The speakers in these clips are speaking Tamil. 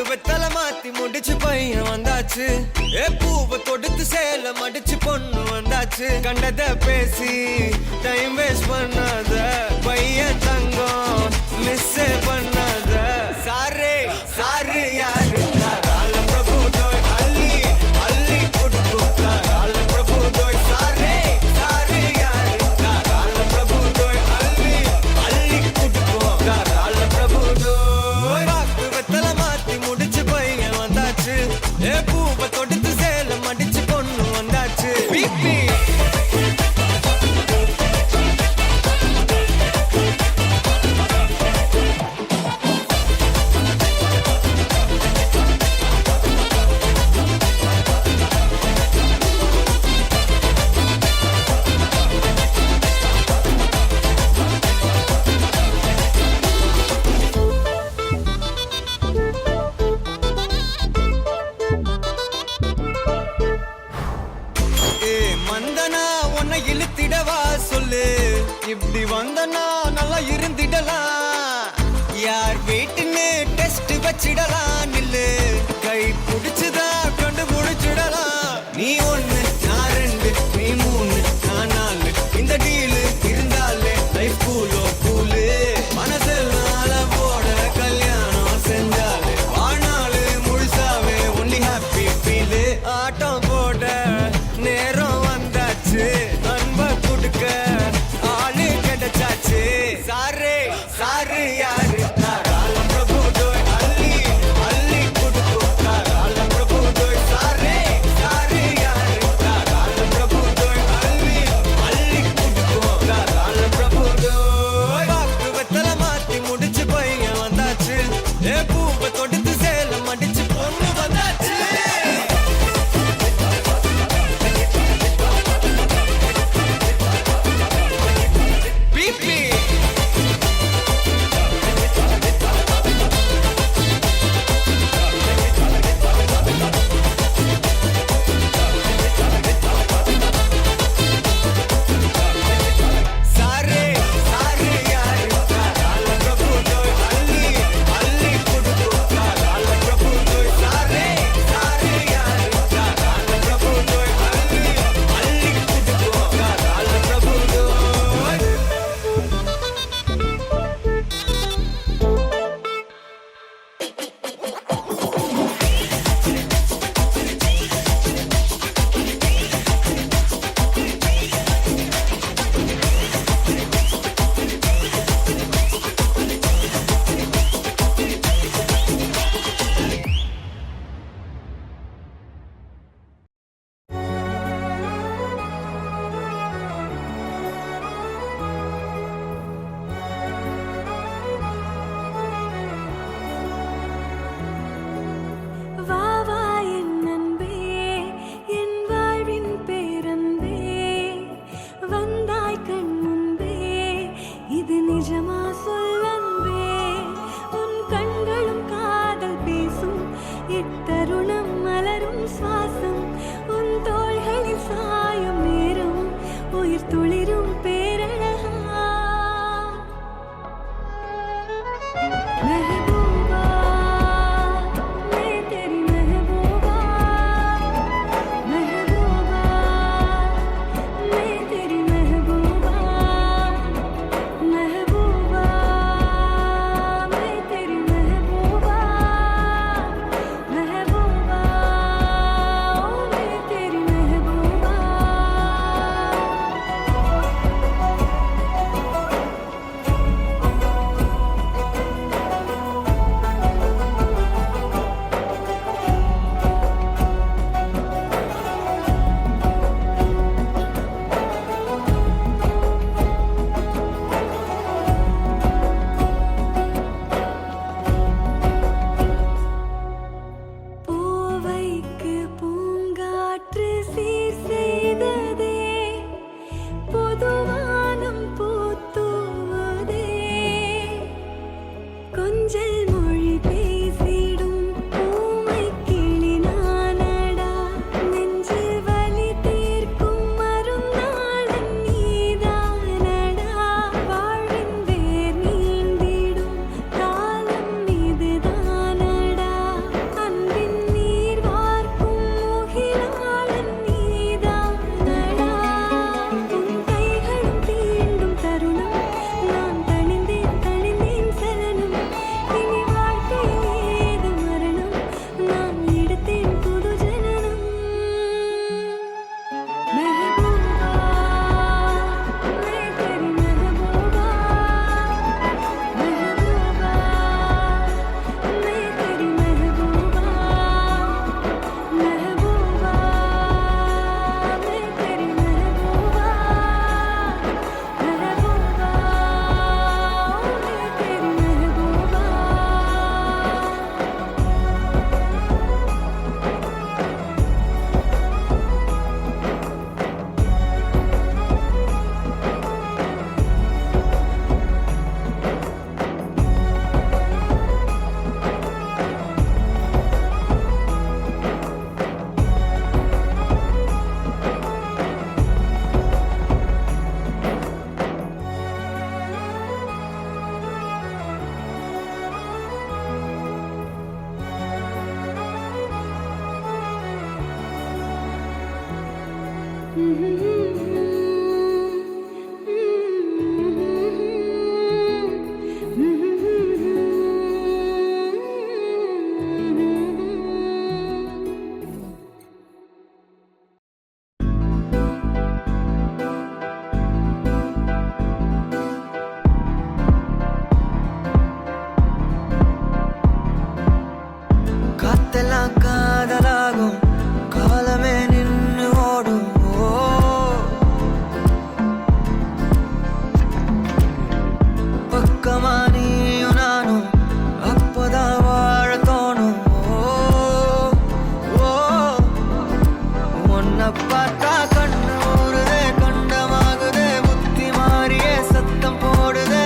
வெத்தலை மாத்தி முடிச்சு பையன் வந்தாச்சு. பூவை தொடுத்து சேல மடிச்சு பொண்ணு வந்தாச்சு. கண்டத பேசி டைம் வேஸ்ட் பண்ணாத பையன் தங்கம் மிஸ் பண்ணாத. சாரு சாரு யாரு பிரபு தோய் அள்ளி அள்ளி கொடுத்து பிரபு தோய். சாரு சாரு யாரு பிரபு தோய் அள்ளி அள்ளி கொடுத்து பிரபு தோய். வெத்தலை மாத்தி முடிச்சு பையன் வந்தாச்சு. பூவை தொடுத்து சேல மடிச்சு பொண்ணு வந்தாச்சு. பிபி மந்தனா உன்னை இழுத்திடவா சொல்லு. இப்படி வந்தனா நல்லா இருந்திடலாம். யார் வீட்டுன்னு டெஸ்ட் வச்சிடலாம். நில்லு கை புடிச்சுதா கொண்டு முடிச்சிடலாம். நீ ஒண்ணு நான் ரெண்டு நீ மூணு நான் நாலு. இந்த டீலு இருந்தாலே லைஃப் கூலோ கூலு. மனசெல்லாம் போட கல்யாணம் செஞ்சாலே ஆனாலு முழுசாவே ஒன்லி ஹாப்பி ஃபீலு. ஆட்டம் போட நேரம் வந்தாச்சு. அன்ப கொடுக்க ஆளு கிடைச்சாச்சு. சாரு சாரு யாரு பிரபு தோய் அள்ளி காத்தெல்லாம் காதலாகும் காலமே நின்று ஓடும் பக்கமா நீயும் நானும் அப்பதான் வாழ தோணும் உன்னை பார்த்தா கண்ணு ஊறுதே கண்டமாகுதே புத்தி மாறியே சத்தம் போடுதே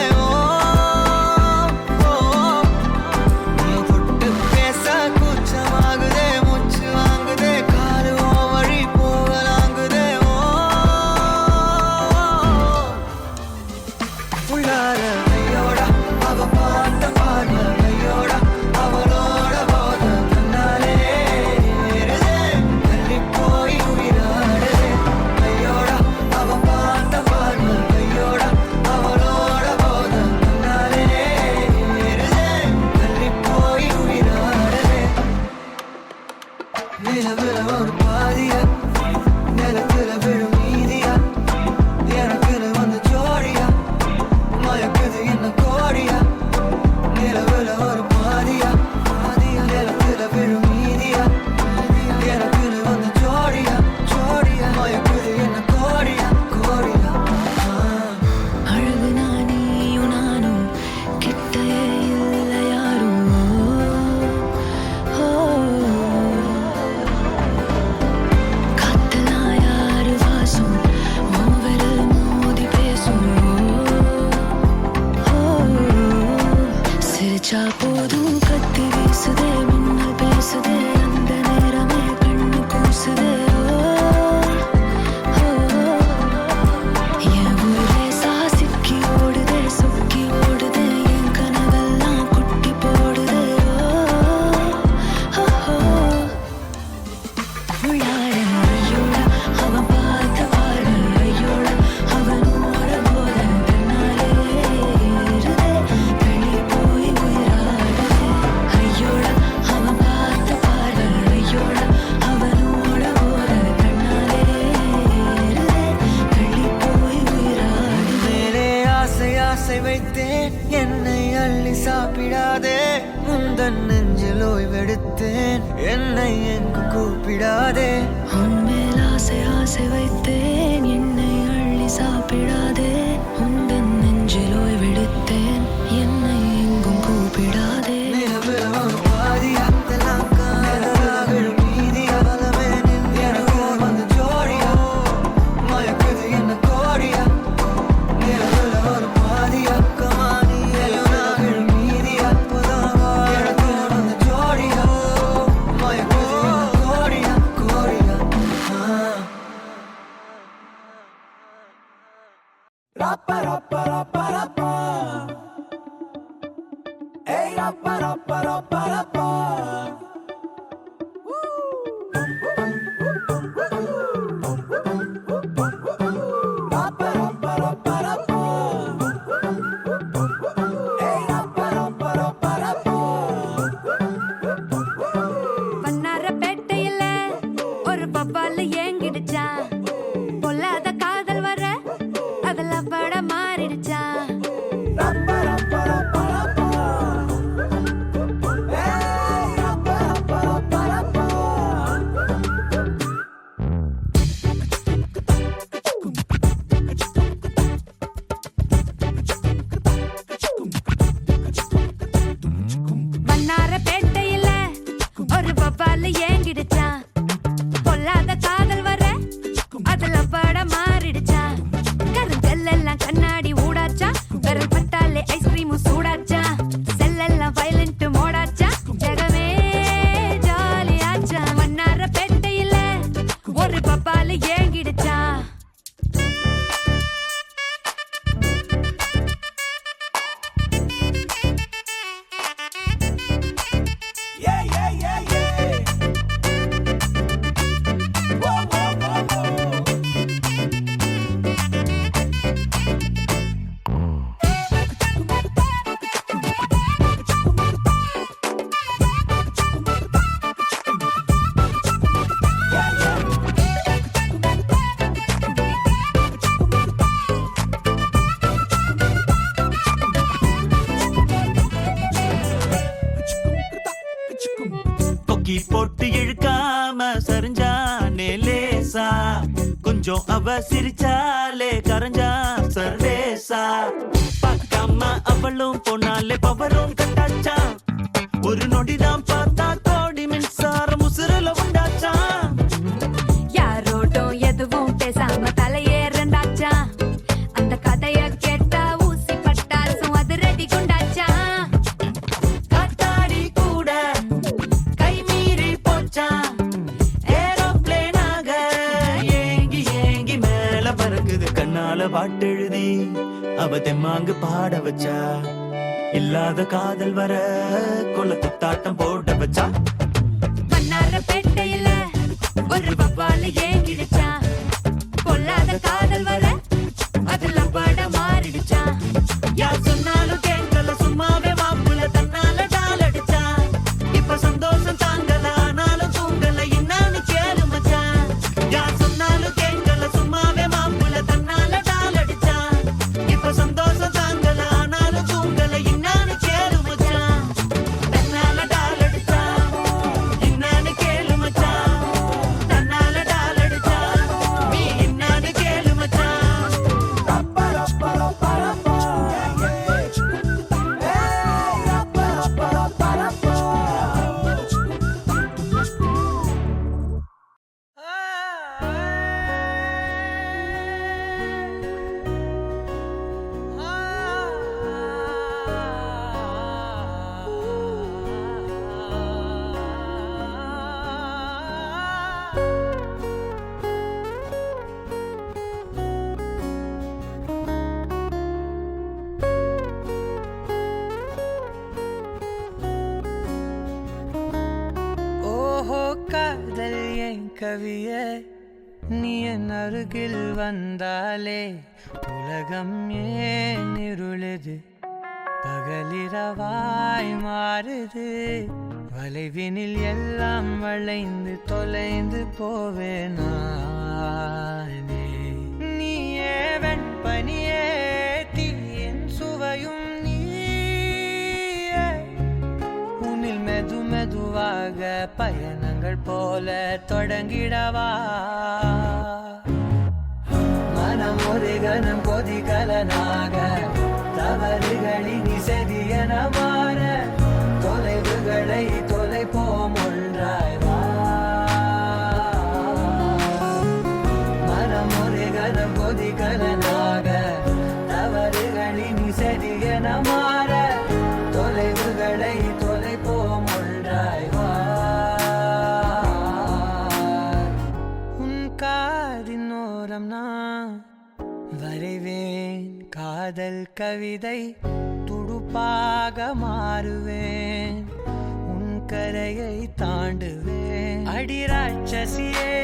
நீ தொட்டு பேச கூச்சமாகுதே மூச்சு வாங்குதே காலு வழி போகலாங்குதே உள்ளார ஐயோடா அவ பார்த்த பார்வை ஐயோடா அவளோட போத கண்ணாலே ஏறுதே தள்ளி போய் உயிராடுதே ஐயோடா அவ பார்த்த பார்வை ஐயோடா அவளோட போத கண்ணாலே ஏறுதே தள்ளி போய் உயிராடுதே நிலவுல ஒரு பாதியா நிலத்துல விழும் மீதியா எனக்குன்னு வந்து ஜோடியா மயக்குது என்ன கோடியா நிலவுல ஒரு பாதியா நிலத்துல விழும் மீதியா எனக்குன்னு வந்து ஜோடியா மயக்குது என்ன கோடியா அழகு நானியும் நானும் கிட்டயே இல்லை யாரும் காத்தெல்லாம் யாரு வாசம் விரல் மோதி பேசும் சிரிச்சா போதும் கத்தி வீசுதே மின்னல் பேசுதே அந்த நேரமே கண்ணு கூசுதே என் ஊரே சாசிக்கி ஓடுதே சொக்கி ஓடுதே என் கனவெல்லாம் குட்டி போடுதே உள்ளார ஐயோடா அவன் பார்த்த பார்வை ஐயோடா அவனோட போத தன்னாலே ஏறுதே தள்ளி போய் உயிராடுதே ஐயோடா அவன் பார்த்த பார்வை ஐயோடா அவனோட போத தன்னாலே ஏறுதே தள்ளி போய் உயிராடுதே மேலே ஆசை ஆசை வைத்தேன் என்னை அள்ளி சாப்பிடாதே முந்தன் நெஞ்சில் ஓய்வெடுத்தேன் என்னை எங்கு கூப்பிடாதே உன்மேல் ஆசை ஆசை வைத்தேன் என்னை அள்ளி சாப்பிடாதே உந்தன் நெஞ்சில் ஓய்வெடுத்தேன் என்னை எங்கும் கூப்பிடாதே நிலவுல ஒரு பாதியா இதெல்லாம் காதலா விழும் மீதியா பலமே நின்று எனக்கு வந்து ஜோடியா மயக்குது என்ன கோடியா நிலவுல ஒரு பாதியா கமானி எல்லாம் விழும் மீதியா அப்பதான் எனக்கு வந்து ஜோடியா மயக்குது என்ன கோடியா Rapa தூக்கி போட்டு இழுக்காம சரிஞ்சானே லேசா, கொஞ்சம் அவ சிரிச்சாலே கரைஞ்சா சர்வேசா. பார்க்காம அவளும் போனாலே பவரும் கட்டாச்சா, ஒரு நொடிதான் பார்த்தா கோடி மின்சாரம் உசுரல உண்டாச்சா. யாரோட்டும் எதுவும் பேசாம தலையேறண்டாச்சா, அந்த கதைய கேட்டா ஊசி பட்டாசும் அது ரெடி குண்டாச்சா. காத்தாடி கூட கை மீறி போச்சா, ஏரோப்ளேனாக ஏங்கி ஏங்கி மேல பறக்குது. கண்ணால பாட்டெழுதி அவ தெம்மாங்கு பாட வச்சா, இல்லாத காதல் வர கொலத்தாட்டம் போட வச்சா. மன்னார பேட்டையில ஒரு வவ்வால ஏங்கிடுச்சா, கொல்லாத காதல் வர அதுல பட மாறிடுச்சா. யார் சொன்னாலும் கேட்கல சும்மாவே மாப்புல தன்னால டால் அடிச்சா. இப்ப சந்தோஷம் தாங்கல ஆனாலும் தூங்கல என்னன்னு கேளு மச்சான். யார் சொன்னாலும் கேட்கல சும்மாவே மாப்புல தன்னால டால் அடிச்சா. இப்ப சந்தோஷம் தாங்கல ஆனாலும் தூங்கல என்னன்னு கேளு மச்சான். தன்னால டால் அடிச்சா என்னன்னு கேளு மச்சான். தன்னால டால் அடிச்சா நீ என்னன்னு கேளு மச்சான். ஓஹோ காதல் என் கவியே, நீ என் அருகில் வந்தாலே உலகம் ஏன் இருளுது, பகலிரவாய் மாறுது. வளைவினில் எல்லாம் வளைந்து தொலைந்து போவேனே. நீயே வெண்பனியே, தீயின் சுவையும் நீயே. உன்னில் மெது மெதுவாக பயணங்கள் போல தொடங்கிடவா. மனம் ஒரு கணம் கொதிகலனாக தவறுகளின் இசையன மாற, தொலைவுகளை தொலைப்போம் ஒன்றாய் வா. மனம் ஒரு கணம் கொதிகலனாக தவறுகளின் இசையன மாற, தொலைவுகளை தொலைப்போம் ஒன்றாய் வா. உன் காதின் ஓரம் நான் வரைவேன் காதல் கவிதை, துடுப்பாக மாறுவேன், உன் கரையை தாண்டுவேன். அடி ராட்சசியே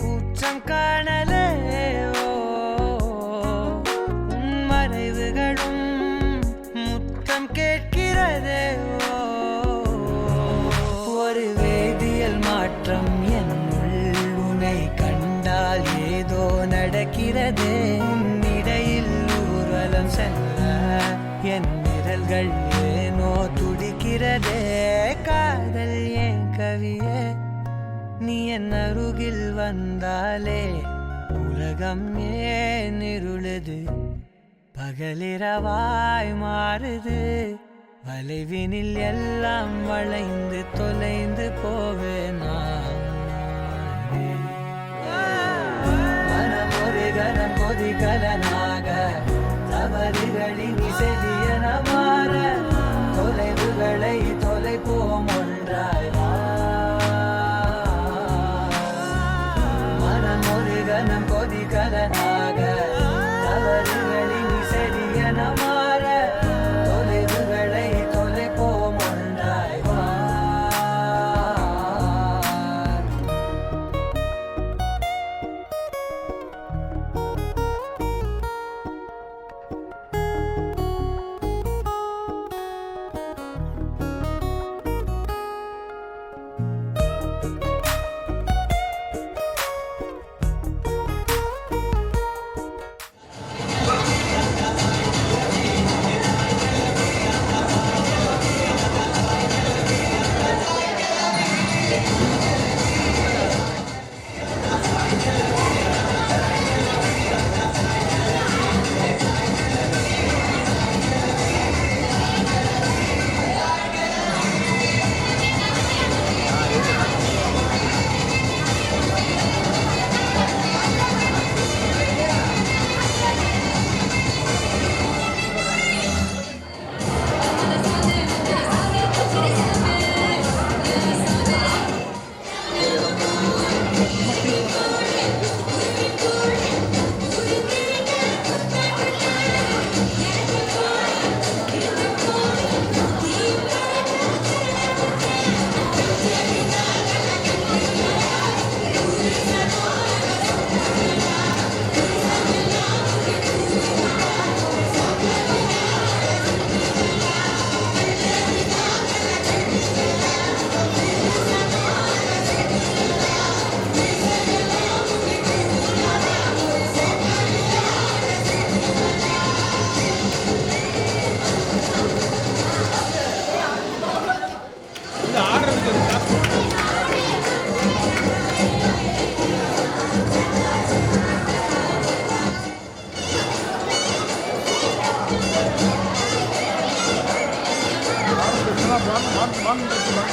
கூச்சம் காணலே, உன் மறைவுகளும் முத்தம் கேட்கிறதே. ஒரு வேதியியல் மாற்றம் என்னுள், உன்னை கண்டால் ஏதோ நடக்கிறதே. உன்னிடையில் ஊர்வலம் செல்ல என் விரல்கள் ஏனோ துடிக்கிறதே. காதல் என் கவியே, நீ என் அருகில் வந்தாலே உலகம் ஏன் இருளுது, பகலிரவாய் மாறுது. வளைவினில் எல்லாம் வளைந்து தொலைந்து போவேனா. மனம் ஒரு கணம் கொதிகலனாக தவறுகளின் இசையன மாற, தொலைவுகளை தொலைப்போம் ஒன்றாய் வா. மனம் ஒரு கணம் கொதிகலனாக தவறுகளின் இசையன மாற, தொலைவுகளை தொலைப்போம் ஒன்றாய் வா.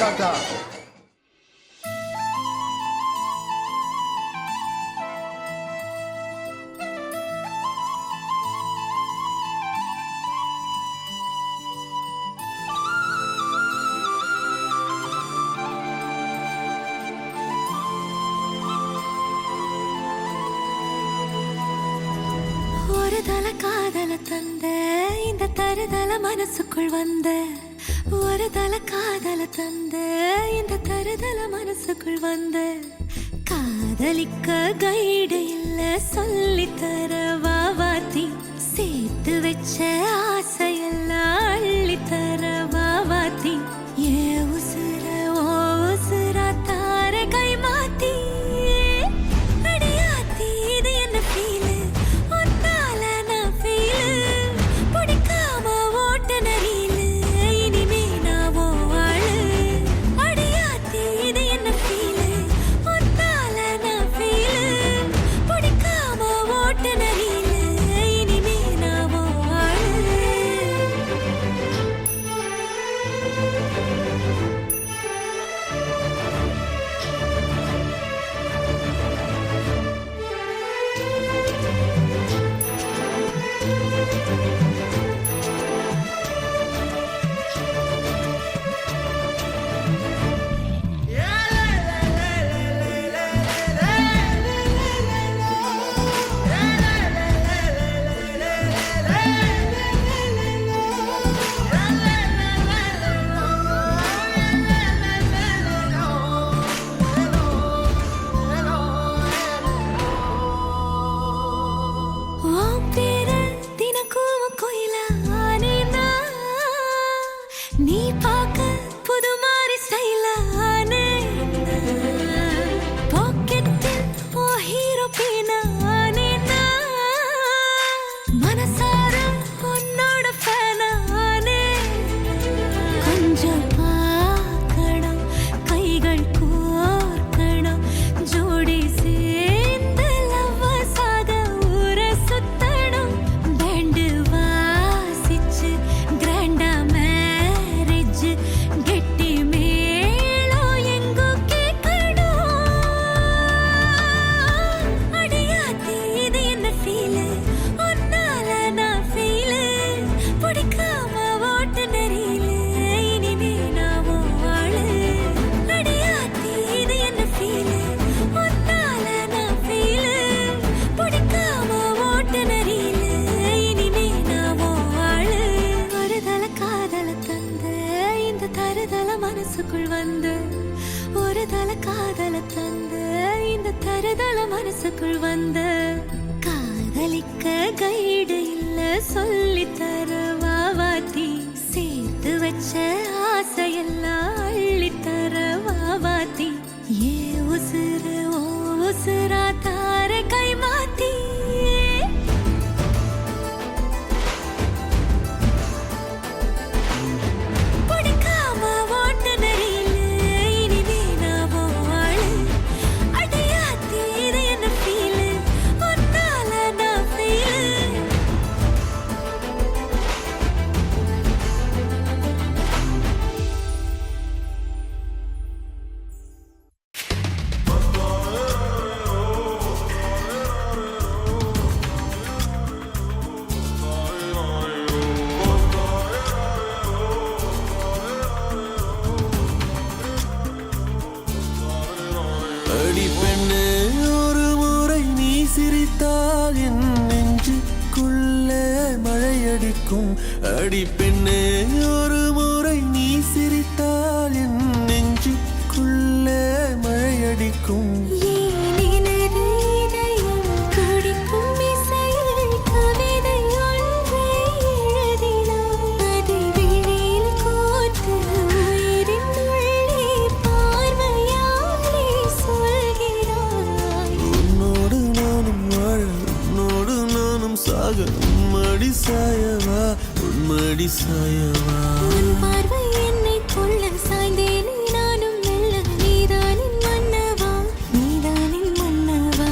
ராஜா. ஒரு தல காதல தந்த இந்த தருதல மனசுக்குள் வந்த ஒரு தல காதல தந்த இந்த தருதல மனசுக்குள் வந்த காதலிக்க கைடு இல்ல சொல்லித்தர வாவாத்தி சேர்த்து வச்ச ஆசையெல்லாம் அள்ளித்தர வாவாத்தி ஏ உசுர ஓ உசுரா தார கை மாத்தி அடியாத்தி இது என்ன ஃபீலு ஒன்னால நான் ஃபீலு பிடிக்காம ஓட்ட நரியிலு இனிமே நான் ஓ ஆளு அடியாத்தி இது என்ன ஃபீலு ஒன்னால நான் ஃபீலு பிடிக்காம ஓட்ட நரியிலு இனிமே நான் ஓ ஆளு உன் பேரு தினக்கும் கோயிலா ஆனேனா நீ பார்க்க புது மாதிரி ஸ்டைலா ஆனேனா பாக்கெட்டில் ஓ ஹீரோ பீனா ஆனேனா மனசார உன்னோட ஃபேனா ஆனேனா கொஞ்சம் பார்க்கணும் கைகள் கோர்க்கணும் ஜோடி சேர்ந்து லவ்வர்ஸாக ஊரை சுத்தணும் பேண்டு வாசிச்சு கிராண்டா மேரேஜ் கெட்டி மேளம் எங்கோ கேட்கணும் அடியாத்தி இது என்ன ஃபீலு ஒன்னால நான் ஃபீலு பிடிக்காம ஓட்டு நெறியில இனிமே நான் ஓ ஆளு அடியாத்தி இது என்ன ஃபீலு ஒன்னால நான் ஃபீலு பிடிக்காம ஓட்டு நெறியில இனிமே நான் ஓ ஆளு ஒரு தல காதல தந்த இந்த தருதல மனசுக்குள் வந்து ஒரு தல காதல தந்த இந்த தருதல மனசுக்குள் வந்து காதலிக்க கைடு இல்ல சொல்லித்தர வாவாத்தி சேர்த்து வச்ச ஆசையெல்லாம் அள்ளித்தர வாவாத்தி ஏ உசுறு ஓ உசுரா தார கை மாத்தி பிடிக்காம ஓட்ட நரியில இனிமே நான் ஓ ஆளு அடியாத்தி இது என்ன ஃபீலு ஒன்னால நான் ஃபீலு அடி பெண்ணே ஒரு முறை நீ சிரித்தால் என் நெஞ்சுக்குள்ளே மழையடிக்கும் அடி பெண்ணே ஒரு முறை நீ சிரித்தால் என் நெஞ்சுக்குள்ளே மழையடிக்கும் உன்னோடு நானும் வாழ உன்னோடு நானும் சாக உன்மடி சாயவா உன்மடி சாயவா பார்வை என்னை கொள்ள சாய்ந்தேனே நானும் மெல்ல நீதானின் மன்னவா நீதானின் மன்னவா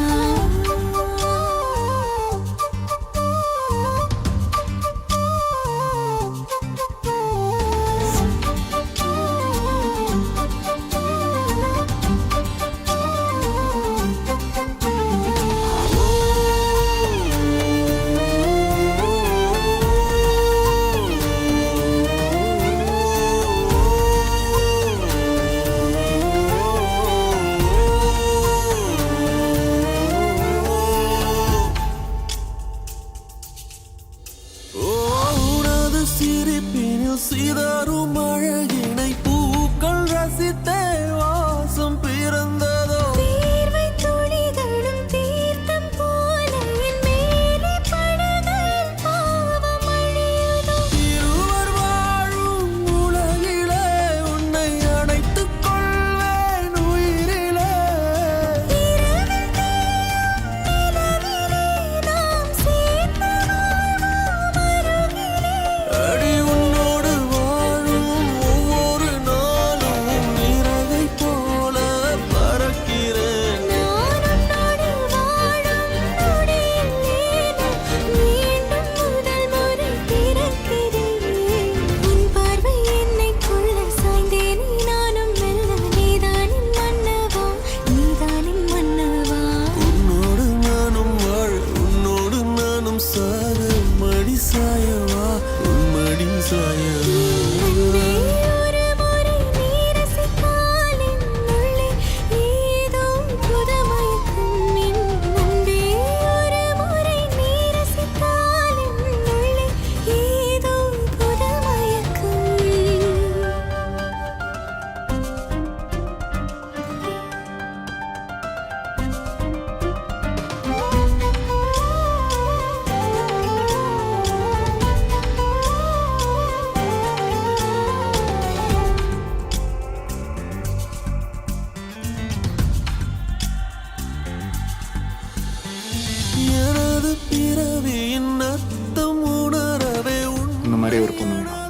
ஆவியின் அர்த்தம் உணரவே இந்த மாதிரி ஒரு பொண்ணு வேணும்.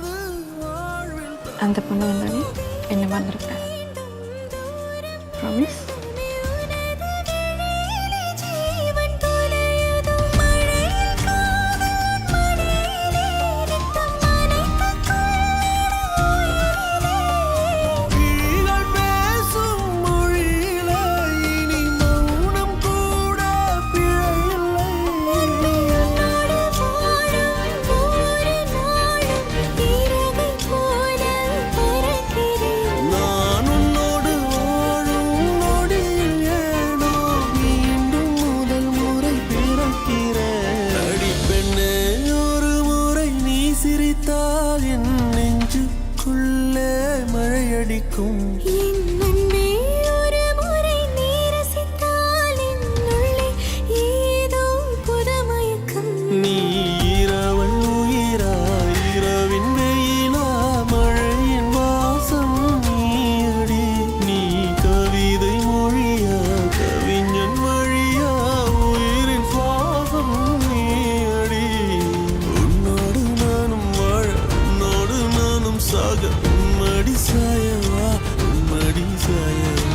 அந்த பொண்ணு வந்தாலே என்ன மறந்துருப்பேன். ப்ராமிஸ். கிளிகள் பேசும் மொழியில இனி மௌனம் கூட பிழையில்லை. நான் உன்னோடு வாழும் நொடியில் ஏனோ மீண்டும் முதல் முறை பிறக்கிறேன். அடி பெண்ணே, ஒரு முறை நீ சிரித்தால் என் நெஞ்சுக்குள்ளே மழையடிக்கும். நீ இரவல் உயிரா, இரவின் வெயிலா, மழையின் வாசம் நீயடி. நீ கவிதை மொழியா, கவிஞன் வழியா, உயிரின் சுவாசம் நீயடி. உன்னோடு நானும் வாழ, உன்னோடு நானும் சாக, உம்மடி சாயவா, உம்மடி சாயவா.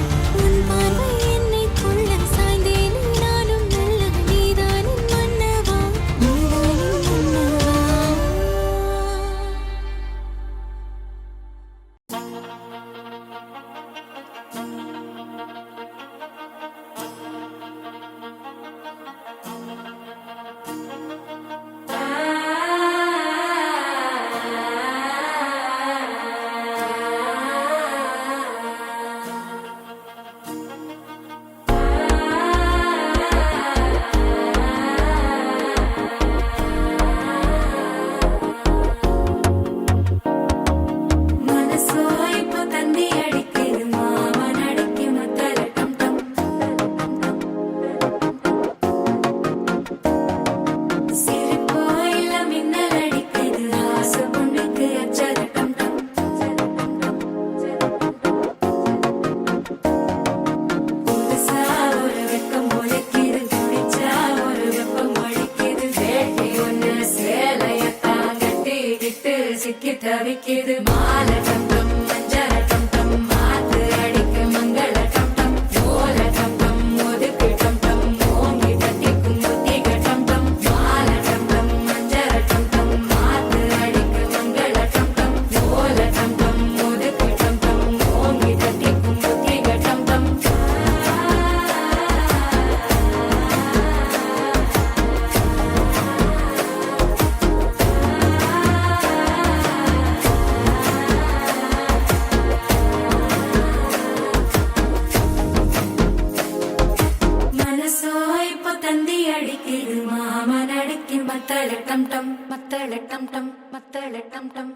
மனசோ இப்போ தந்தி அடிக்குது மாமன் அடிக்கு முத்தல டம் டம். சிரிப்போ இல்ல மின்னல் அடிக்குது ஆசை பொண்ணுக்கு அச்சத டம் டம். புதுசா ஒரு வெக்கம் ஒழிக்குது, குடிச்சா ஒரு வெப்பம் ஒழிக்குது. வேட்டி ஒண்ணு சேலையத்தான் கட்டிக்கிட்டு சிக்கி தவிக்குது. மாலை டம் டம், மஞ்சள டம் டம், மாத்து அடிக்க மங்கள டம் டம். ஓல டம் டம், ஒதுக்கு டம் டம், ஓங்கி தட்டிக்கும் புத்திக டம் டம். மாலை டம் டம், மஞ்சள டம் டம், மாத்து அடிக்க மங்கள டம் டம். ஓல டம் டம், ஒதுக்கு டம் டம், ஓங்கி தட்டிக்கும் புத்திக டம் டம். மனசோ இப்போ தந்தி அடிக்குது மாமன் அடிக்கு மத்தள டம் டம், மத்தள டம் டம், மத்தள டம் டம்.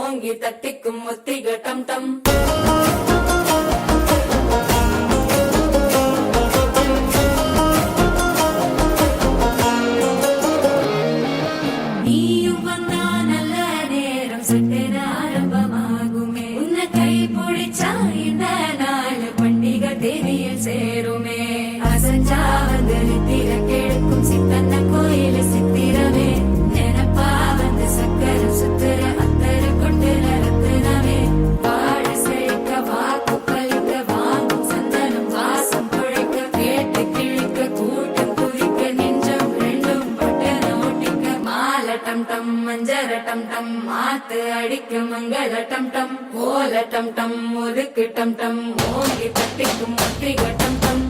ஓங்கி தட்டிக்கும் ஒத்திக டம் டம். நீயும் வந்தா நல்ல நேரம் சட்டென ஆரம்பமாகுமே. உன்னை கை பிடிச்சா இந்த நாள் பண்டிகை தேதியில் சேருமே. அசஞ்சா வந்து நித்திர கெடுக்கும் சித்தன்ன கோயில சித்திரமே. நினப்பா வந்து சக்கர சுத்துற அத்தர கொண்டு நடத்துனவே. வாழ செழிக்க வாக்கு பலிக்க வாங்கும் சந்தனம் வாசம் பொழைக்க. கேட்டு கிழிக்க கூட்டம் குதிக்க நெஞ்சம் ரெண்டும் பட்டன ஒட்டிக்க. மாலை டம் டம், மஞ்சர டம் டம், மாத்து அடிக்க மங்கள டம் டம். ஓல டம் டம், ஒதுக்கு டம் டம், ஓங்கி தட்டிக்கும் ஒத்திக டம் டம்.